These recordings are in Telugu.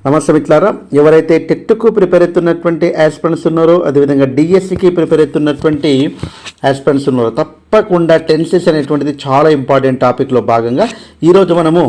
నమస్తే మిత్రులారా, ఎవరైతే టెట్కు ప్రిపేర్ అవుతున్నటువంటి యాస్పిరెంట్స్ ఉన్నారో, అదేవిధంగా డిఎస్సికి ప్రిపేర్ అవుతున్నటువంటి యాస్పిరెంట్స్ ఉన్నారో, తప్పకుండా టెన్సెస్ అనేటువంటిది చాలా ఇంపార్టెంట్ టాపిక్లో భాగంగా ఈరోజు మనము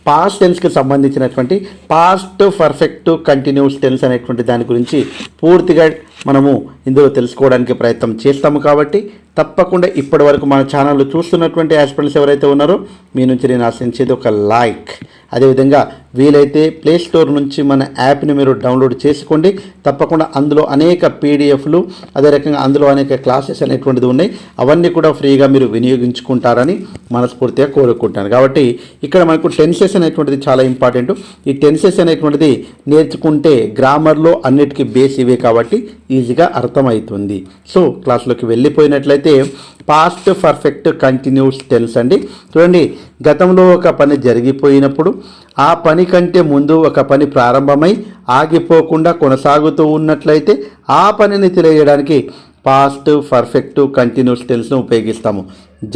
పాస్ట్ టెన్స్కి సంబంధించినటువంటి పాస్ట్ పర్ఫెక్ట్ కంటిన్యూస్ టెన్స్ అనేటువంటి దాని గురించి పూర్తిగా మనము ఇందులో తెలుసుకోవడానికి ప్రయత్నం చేస్తాము. కాబట్టి తప్పకుండా ఇప్పటి వరకు మన ఛానల్ చూస్తున్నటువంటి యాస్పిరెంట్స్ ఎవరైతే ఉన్నారో మీ నుంచి నేను ఆశించేది ఒక లైక్, అదేవిధంగా వీలైతే ప్లే స్టోర్ నుంచి మన యాప్ని మీరు డౌన్లోడ్ చేసుకోండి. తప్పకుండా అందులో అనేక పీడిఎఫ్లు, అదే రకంగా అందులో అనేక క్లాసెస్ అనేటువంటిది ఉన్నాయి. అవన్నీ కూడా ఫ్రీగా మీరు వినియోగించుకుంటారని మనస్ఫూర్తిగా కోరుకుంటాను. కాబట్టి ఇక్కడ మనకు టెన్సెస్ అనేటువంటిది చాలా ఇంపార్టెంట్. ఈ టెన్సెస్ అనేటువంటిది నేర్చుకుంటే గ్రామర్లో అన్నిటికీ బేస్ ఇవే కాబట్టి ఈజీగా అర్థమవుతుంది. సో క్లాస్లోకి వెళ్ళిపోయినట్లయితే పాస్ట్ పర్ఫెక్ట్ కంటిన్యూస్ టెన్స్ అండి. చూడండి, గతంలో ఒక పని జరిగిపోయినప్పుడు ఆ పని కంటే ముందు ఒక పని ప్రారంభమై ఆగిపోకుండా కొనసాగుతూ ఉన్నట్లయితే ఆ పనిని తెలియజేయడానికి పాస్ట్ పర్ఫెక్ట్ కంటిన్యూస్ టెన్స్ను ఉపయోగిస్తాము.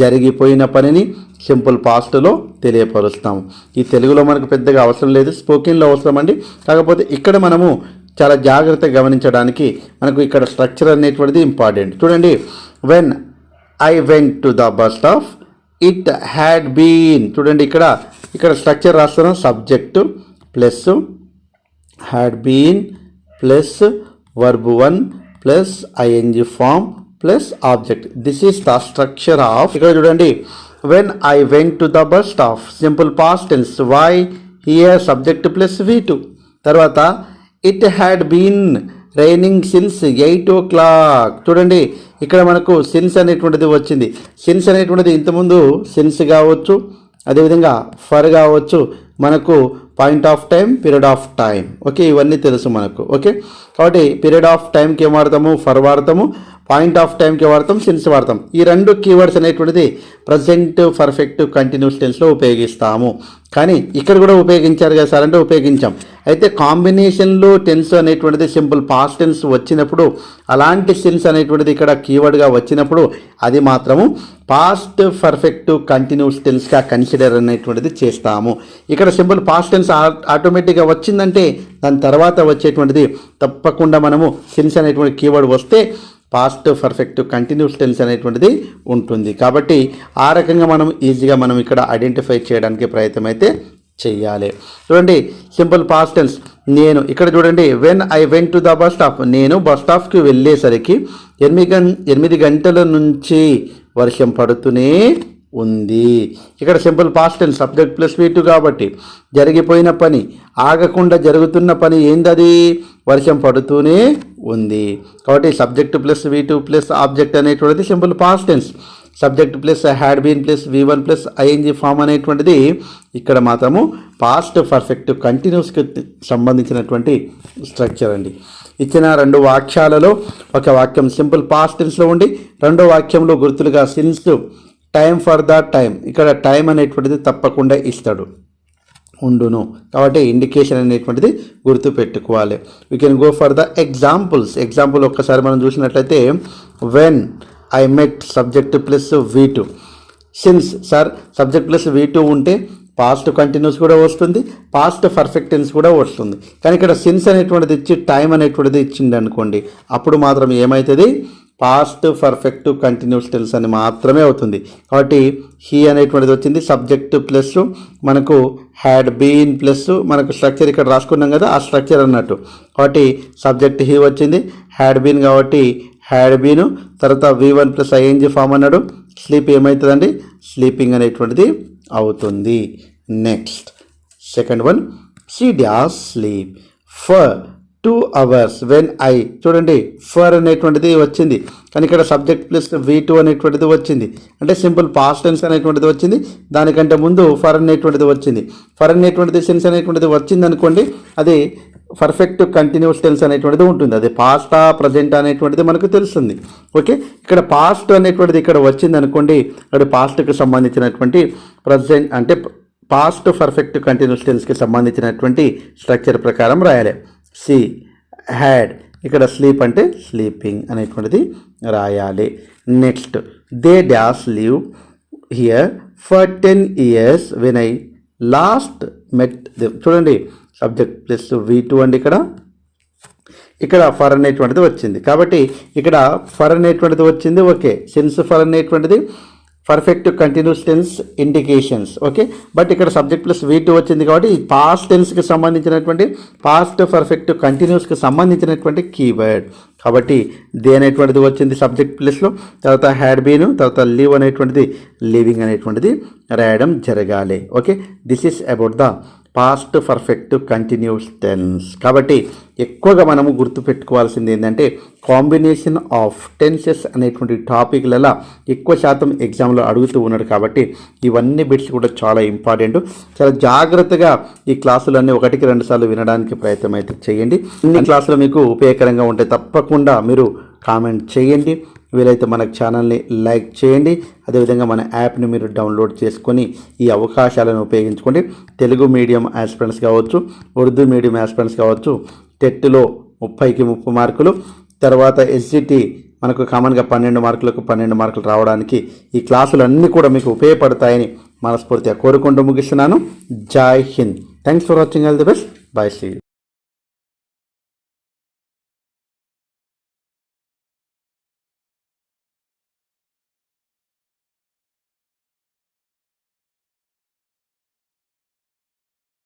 జరిగిపోయిన పనిని సింపుల్ పాస్ట్లో తెలియపరుస్తాము. ఈ తెలుగులో మనకు పెద్దగా అవసరం లేదు, స్పోకెన్లో అవసరం అండి. కాకపోతే ఇక్కడ మనము చాలా జాగ్రత్తగా గమనించడానికి మనకు ఇక్కడ స్ట్రక్చర్ అనేటువంటిది ఇంపార్టెంట్. చూడండి, when I went to the bus stop it had been. చూడండి, ఇక్కడ స్ట్రక్చర్ రాస్తున్నాం. Subject plus had been plus verb 1 plus ING form plus object. This is the structure of. ఇక్కడ చూడండి, when I went to the bus stop simple past tense. Why here subject plus V2. తర్వాత it had been raining since 8 o'clock. చూడండి, ఇక్కడ మనకు సిన్స్ అనేటువంటిది వచ్చింది. సిన్స్ అనేటువంటిది ఇంతకుముందు సిన్స్ కావచ్చు, అదేవిధంగా ఫర్ కావచ్చు, మనకు point of time, period of time. Okay, ఇవన్నీ తెలుసు మనకు. ఓకే, కాబట్టి పీరియడ్ ఆఫ్ టైంకి ఏం వాడతాము? ఫర్ వాడతాము. పాయింట్ ఆఫ్ టైంకి వాడతాం, సిన్స్ వాడతాం. ఈ రెండు కీవర్డ్స్ అనేటువంటిది ప్రజెంట్ పర్ఫెక్ట్ కంటిన్యూస్ టెన్స్లో ఉపయోగిస్తాము. కానీ ఇక్కడ కూడా ఉపయోగించారు కదా సార్ అంటే ఉపయోగించాం. అయితే కాంబినేషన్లో టెన్స్ అనేటువంటిది సింపుల్ పాస్ట్ టెన్స్ వచ్చినప్పుడు, అలాంటి టెన్స్ అనేటువంటిది ఇక్కడ కీవర్డ్గా వచ్చినప్పుడు అది మాత్రము పాస్ట్ పర్ఫెక్ట్ కంటిన్యూస్ టెన్స్గా కన్సిడర్ అనేటువంటిది చేస్తాము. ఇక్కడ సింపుల్ పాస్ట్ టెన్స్ ఆటోమేటిక్గా వచ్చిందంటే దాని తర్వాత వచ్చేటువంటిది తప్పకుండా మనము టెన్స్ అనేటువంటి కీవర్డ్ వస్తే పాస్ట్ పర్ఫెక్ట్ కంటిన్యూస్ టెన్స్ అనేటువంటిది ఉంటుంది. కాబట్టి ఆ రకంగా మనం ఈజీగా మనం ఇక్కడ ఐడెంటిఫై చేయడానికి ప్రయత్నం అయితే చెయ్యాలి. చూడండి, సింపుల్ పాస్ట్ టెన్స్. నేను ఇక్కడ చూడండి, when I went to the bus stop. నేను బస్ స్టాప్కి వెళ్ళేసరికి 8 గంటల నుంచి వర్షం పడుతూనే ఉంది. ఇక్కడ simple past tense subject plus V2 కాబట్టి జరిగిపోయిన పని, ఆగకుండా జరుగుతున్న పని ఏందది? వర్షం పడుతూనే ఉంది. కాబట్టి subject plus V2 plus object అనేటువంటిది simple past tense. Subject plus had been plus V1 plus ING form అనేటువంటిది ఇక్కడ మాత్రము పాస్ట్ పర్ఫెక్ట్ కంటిన్యూస్కి సంబంధించినటువంటి స్ట్రక్చర్ అండి. ఇచ్చిన 2 వాక్యాలలో ఒక వాక్యం సింపుల్ పాస్ట్ టెన్స్లో ఉండి రెండో వాక్యంలో గుర్తులుగా since, time for the time. ఇక్కడ టైం అనేటువంటిది తప్పకుండా ఇస్తాడు, ఉండును. కాబట్టి ఇండికేషన్ అనేటువంటిది గుర్తు పెట్టుకోవాలి. We can go for the examples. Example ఒక్కసారి మనం చూసినట్లయితే, when I met subject plus V2. Since sir subject plus V2 ఉంటే పాస్ట్ కంటిన్యూస్ కూడా వస్తుంది, పాస్ట్ పర్ఫెక్ట్ టెన్స్ కూడా వస్తుంది. కానీ ఇక్కడ సిన్స్ అనేటువంటిది ఇచ్చి టైం అనేటువంటిది ఇచ్చింది అనుకోండి, అప్పుడు మాత్రం ఏమవుతుంది? పాస్ట్ పర్ఫెక్ట్ కంటిన్యూస్ టెన్స్ అని మాత్రమే అవుతుంది. కాబట్టి హీ అనేటువంటిది వచ్చింది. సబ్జెక్ట్ ప్లస్ మనకు హ్యాడ్ బీన్ ప్లస్ మనకు స్ట్రక్చర్ ఇక్కడ రాసుకున్నాం కదా, ఆ స్ట్రక్చర్ అన్నట్టు. కాబట్టి సబ్జెక్ట్ హీ వచ్చింది, హ్యాడ్ బీన్ కాబట్టి హ్యాడ్ బీను, తర్వాత V1 ప్లస్ ఐఎన్జి ఫామ్ అన్నాడు. స్లీప్ ఏమవుతుందండి? స్లీపింగ్ అనేటువంటిది అవుతుంది. Next second one, she does sleep for 2 hours when I. చూడండి, ఫర్ అనేటువంటిది వచ్చింది, కానీ ఇక్కడ సబ్జెక్ట్ ప్లస్ V2 అనేటువంటిది వచ్చింది. అంటే సింపుల్ పాస్ట్ టెన్స్ అనేటువంటిది వచ్చింది, దానికంటే ముందు ఫర్ అనేటువంటిది వచ్చింది. ఫర్ అనేటువంటిది సెన్స్ అనేటువంటిది వచ్చింది అనుకోండి, అది పర్ఫెక్ట్ కంటిన్యూస్ టెన్స్ అనేటువంటిది ఉంటుంది. అది పాస్టా ప్రజెంట్ అనేటువంటిది మనకు తెలుస్తుంది. ఓకే, ఇక్కడ పాస్ట్ అనేటువంటిది ఇక్కడ వచ్చింది అనుకోండి, అక్కడ పాస్ట్కి సంబంధించినటువంటి ప్రజెంట్ అంటే పాస్ట్ పర్ఫెక్ట్ కంటిన్యూస్ టెన్స్కి సంబంధించినటువంటి స్ట్రక్చర్ ప్రకారం రాయాలి. సి హ్యాడ్, ఇక్కడ స్లీప్ అంటే స్లీపింగ్ అనేటువంటిది రాయాలి. Next, they dash live here for 10 years when I last met them. చూడండి, సబ్జెక్ట్ ప్లస్ V2 అండి. ఇక్కడ ఫర్ అనేటువంటిది వచ్చింది కాబట్టి ఇక్కడ ఫర్ అనేటువంటిది వచ్చింది. ఓకే, సిన్స్ ఫర్ అనేటువంటిది perfect continuous tense indications. Okay, but ఇక్కడ సబ్జెక్ట్ ప్లస్ V2 వచ్చింది కాబట్టి పాస్ట్ టెన్స్కి సంబంధించినటువంటి పాస్ట్ పర్ఫెక్ట్ కంటిన్యూస్కి సంబంధించినటువంటి కీవర్డ్ కాబట్టి దే అనేటువంటిది వచ్చింది సబ్జెక్ట్ ప్లస్లో. తర్వాత హ్యాడ్ బీను, తర్వాత లివ్ అనేటువంటిది లివింగ్ అనేటువంటిది రాయడం జరగాలి. Okay, this is about the past perfect continuous tense. కాబట్టి ఎక్కువగా మనము గుర్తుపెట్టుకోవాల్సింది ఏంటంటే కాంబినేషన్ ఆఫ్ టెన్సెస్ అనేటువంటి టాపిక్లలో ఎక్కువ శాతం ఎగ్జామ్లో అడుగుతూ ఉన్నాడు కాబట్టి ఇవన్నీ బిట్స్ కూడా చాలా ఇంపార్టెంట్. చాలా జాగ్రత్తగా ఈ క్లాసులన్నీ 1-2 సార్లు వినడానికి ప్రయత్నం అయితే చేయండి. ఈ క్లాసులు మీకు ఉపయోగకరంగా ఉంటే తప్పకుండా మీరు కామెంట్ చేయండి. వీలైతే మన ఛానల్ని లైక్ చేయండి. అదేవిధంగా మన యాప్ని మీరు డౌన్లోడ్ చేసుకొని ఈ అవకాశాలను ఉపయోగించుకోండి. తెలుగు మీడియం ఆస్పిరెంట్స్ కావచ్చు, ఉర్దూ మీడియం ఆస్పిరెంట్స్ కావచ్చు, టెట్లో 30కి 30 మార్కులు, తర్వాత ఎస్జిటి మనకు కామన్గా 12 మార్కులకు 12 మార్కులు రావడానికి ఈ క్లాసులన్నీ కూడా మీకు ఉపయోగపడతాయని మనస్ఫూర్తిగా కోరుకుంటూ ముగిస్తున్నాను. జై హింద్. Thanks for watching. All the best. Bye. See you.